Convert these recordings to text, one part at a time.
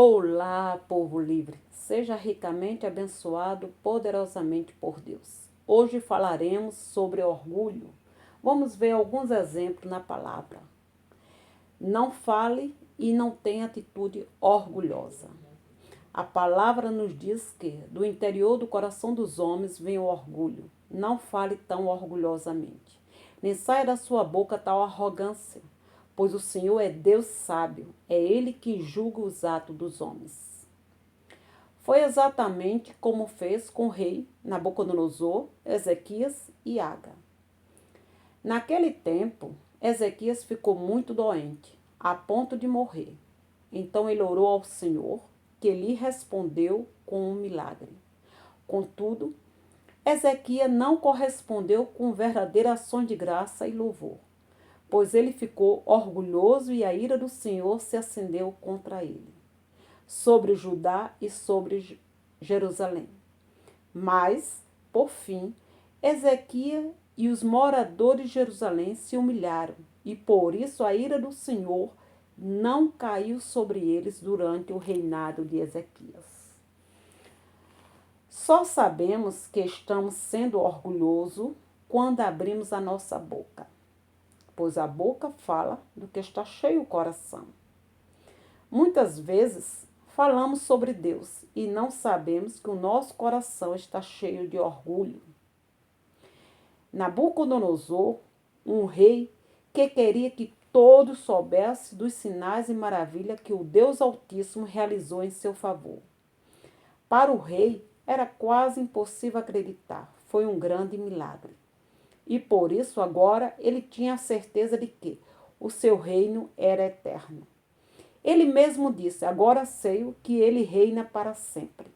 Olá, povo livre! Seja ricamente abençoado poderosamente por Deus. Hoje falaremos sobre orgulho. Vamos ver alguns exemplos na palavra. Não fale e não tenha atitude orgulhosa. A palavra nos diz que do interior do coração dos homens vem o orgulho. Não fale tão orgulhosamente. Nem saia da sua boca tal arrogância, pois o Senhor é Deus sábio, é Ele que julga os atos dos homens. Foi exatamente como fez com o rei Nabucodonosor, Ezequias e Aga. Naquele tempo, Ezequias ficou muito doente, a ponto de morrer. Então ele orou ao Senhor, que lhe respondeu com um milagre. Contudo, Ezequias não correspondeu com verdadeira ação de graça e louvor, pois ele ficou orgulhoso e a ira do Senhor se acendeu contra ele, sobre Judá e sobre Jerusalém. Mas, por fim, Ezequias e os moradores de Jerusalém se humilharam, e por isso a ira do Senhor não caiu sobre eles durante o reinado de Ezequias. Só sabemos que estamos sendo orgulhosos quando abrimos a nossa boca, pois a boca fala do que está cheio o coração. Muitas vezes falamos sobre Deus e não sabemos que o nosso coração está cheio de orgulho. Nabucodonosor, um rei que queria que todos soubessem dos sinais e maravilhas que o Deus Altíssimo realizou em seu favor. Para o rei, era quase impossível acreditar. Foi um grande milagre. E por isso agora ele tinha a certeza de que o seu reino era eterno. Ele mesmo disse: agora sei que ele reina para sempre.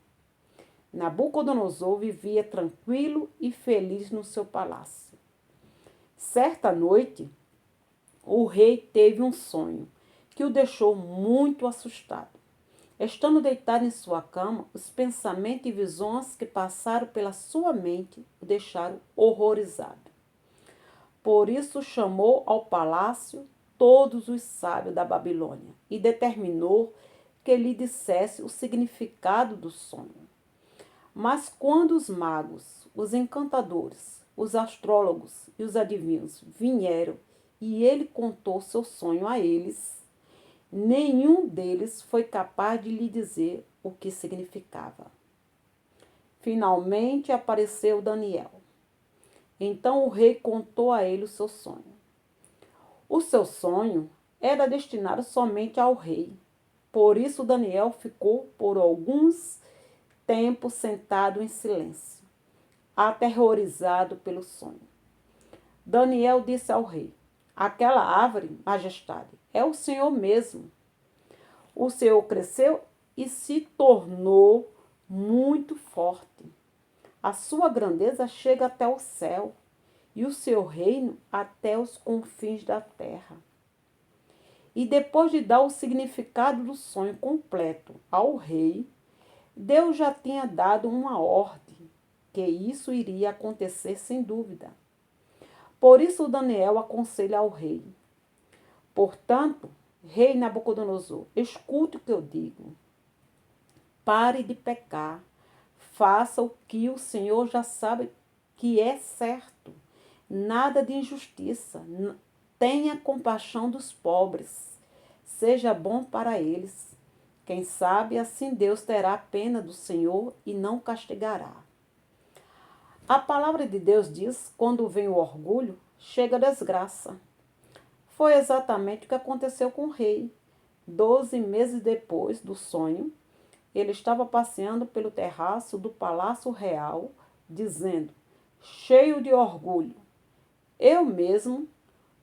Nabucodonosor vivia tranquilo e feliz no seu palácio. Certa noite, o rei teve um sonho que o deixou muito assustado. Estando deitado em sua cama, os pensamentos e visões que passaram pela sua mente o deixaram horrorizado. Por isso chamou ao palácio todos os sábios da Babilônia e determinou que lhe dissesse o significado do sonho. Mas quando os magos, os encantadores, os astrólogos e os adivinhos vieram e ele contou seu sonho a eles, nenhum deles foi capaz de lhe dizer o que significava. Finalmente apareceu Daniel. Então o rei contou a ele o seu sonho. O seu sonho era destinado somente ao rei. Por isso Daniel ficou por alguns tempos sentado em silêncio, aterrorizado pelo sonho. Daniel disse ao rei: aquela árvore, majestade, é o Senhor mesmo. O Senhor cresceu e se tornou muito forte. A sua grandeza chega até o céu e o seu reino até os confins da terra. E depois de dar o significado do sonho completo ao rei, Deus já tinha dado uma ordem que isso iria acontecer sem dúvida. Por isso Daniel aconselha ao rei: portanto, rei Nabucodonosor, escute o que eu digo. Pare de pecar. Faça o que o Senhor já sabe que é certo. Nada de injustiça. Tenha compaixão dos pobres. Seja bom para eles. Quem sabe assim Deus terá pena do Senhor e não castigará. A palavra de Deus diz: quando vem o orgulho, chega a desgraça. Foi exatamente o que aconteceu com o rei. 12 meses depois do sonho, ele estava passeando pelo terraço do Palácio Real, dizendo, cheio de orgulho: eu mesmo,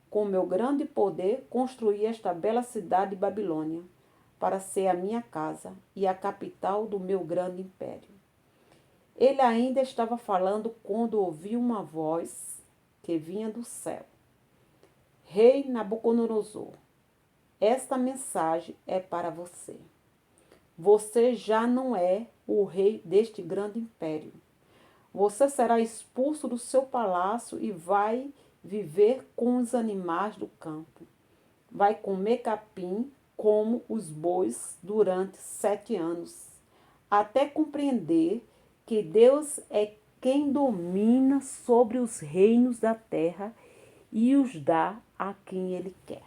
com meu grande poder, construí esta bela cidade de Babilônia, para ser a minha casa e a capital do meu grande império. Ele ainda estava falando quando ouviu uma voz que vinha do céu: Rei Nabucodonosor, esta mensagem é para você. Você já não é o rei deste grande império. Você será expulso do seu palácio e vai viver com os animais do campo. Vai comer capim como os bois durante 7 anos, até compreender que Deus é quem domina sobre os reinos da terra e os dá a quem Ele quer.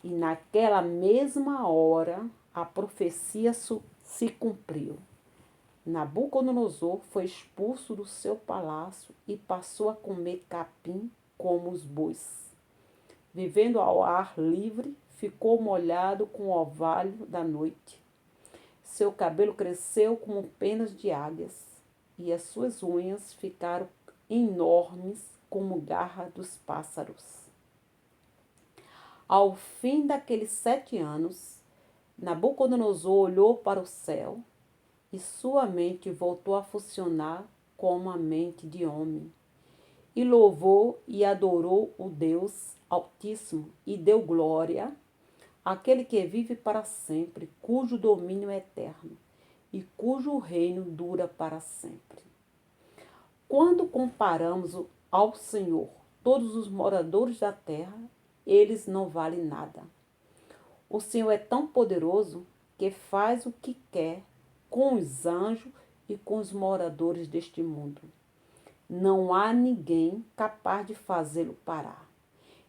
E naquela mesma hora a profecia se cumpriu. Nabucodonosor foi expulso do seu palácio e passou a comer capim como os bois. Vivendo ao ar livre, ficou molhado com o orvalho da noite. Seu cabelo cresceu como penas de águias, e as suas unhas ficaram enormes como garra dos pássaros. Ao fim daqueles 7 anos, Nabucodonosor olhou para o céu e sua mente voltou a funcionar como a mente de homem. E louvou e adorou o Deus Altíssimo e deu glória àquele que vive para sempre, cujo domínio é eterno e cujo reino dura para sempre. Quando comparamos ao Senhor todos os moradores da terra, eles não valem nada. O Senhor é tão poderoso que faz o que quer com os anjos e com os moradores deste mundo. Não há ninguém capaz de fazê-lo parar.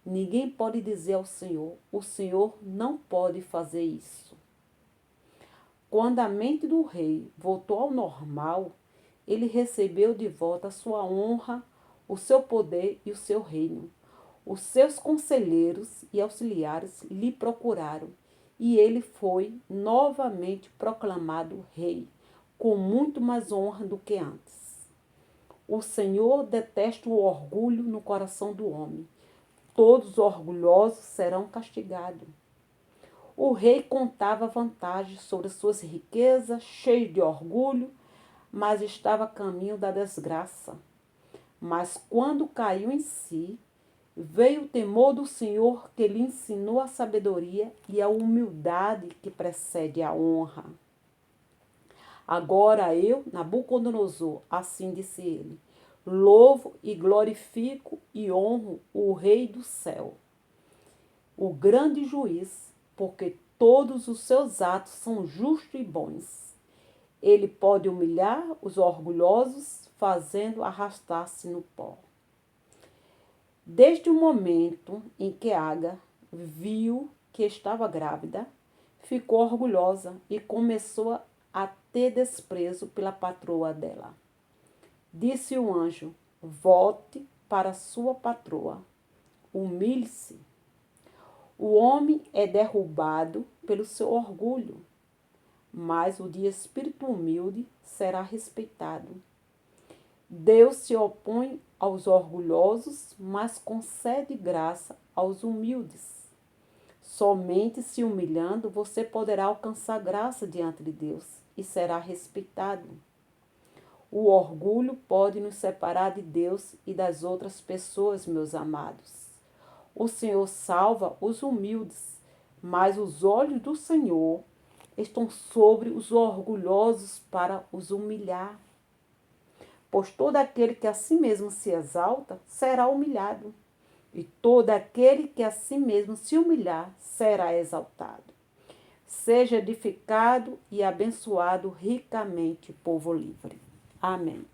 Ninguém pode dizer ao Senhor, o Senhor não pode fazer isso. Quando a mente do rei voltou ao normal, ele recebeu de volta a sua honra, o seu poder e o seu reino. Os seus conselheiros e auxiliares lhe procuraram, e ele foi novamente proclamado rei, com muito mais honra do que antes. O Senhor detesta o orgulho no coração do homem. Todos os orgulhosos serão castigados. O rei contava vantagens sobre suas riquezas, cheio de orgulho, mas estava a caminho da desgraça. Mas quando caiu em si, veio o temor do Senhor, que lhe ensinou a sabedoria e a humildade que precede a honra. Agora eu, Nabucodonosor, assim disse ele, louvo e glorifico e honro o Rei do céu, o grande juiz, porque todos os seus atos são justos e bons. Ele pode humilhar os orgulhosos, fazendo arrastar-se no pó. Desde o momento em que Agar viu que estava grávida, ficou orgulhosa e começou a ter desprezo pela patroa dela. Disse o anjo, volte para sua patroa, humilhe-se. O homem é derrubado pelo seu orgulho, mas o de espírito humilde será respeitado. Deus se opõe aos orgulhosos, mas concede graça aos humildes. Somente se humilhando você poderá alcançar graça diante de Deus e será respeitado. O orgulho pode nos separar de Deus e das outras pessoas, meus amados. O Senhor salva os humildes, mas os olhos do Senhor estão sobre os orgulhosos para os humilhar. Pois todo aquele que a si mesmo se exalta será humilhado, e todo aquele que a si mesmo se humilhar será exaltado. Seja edificado e abençoado ricamente, povo livre. Amém.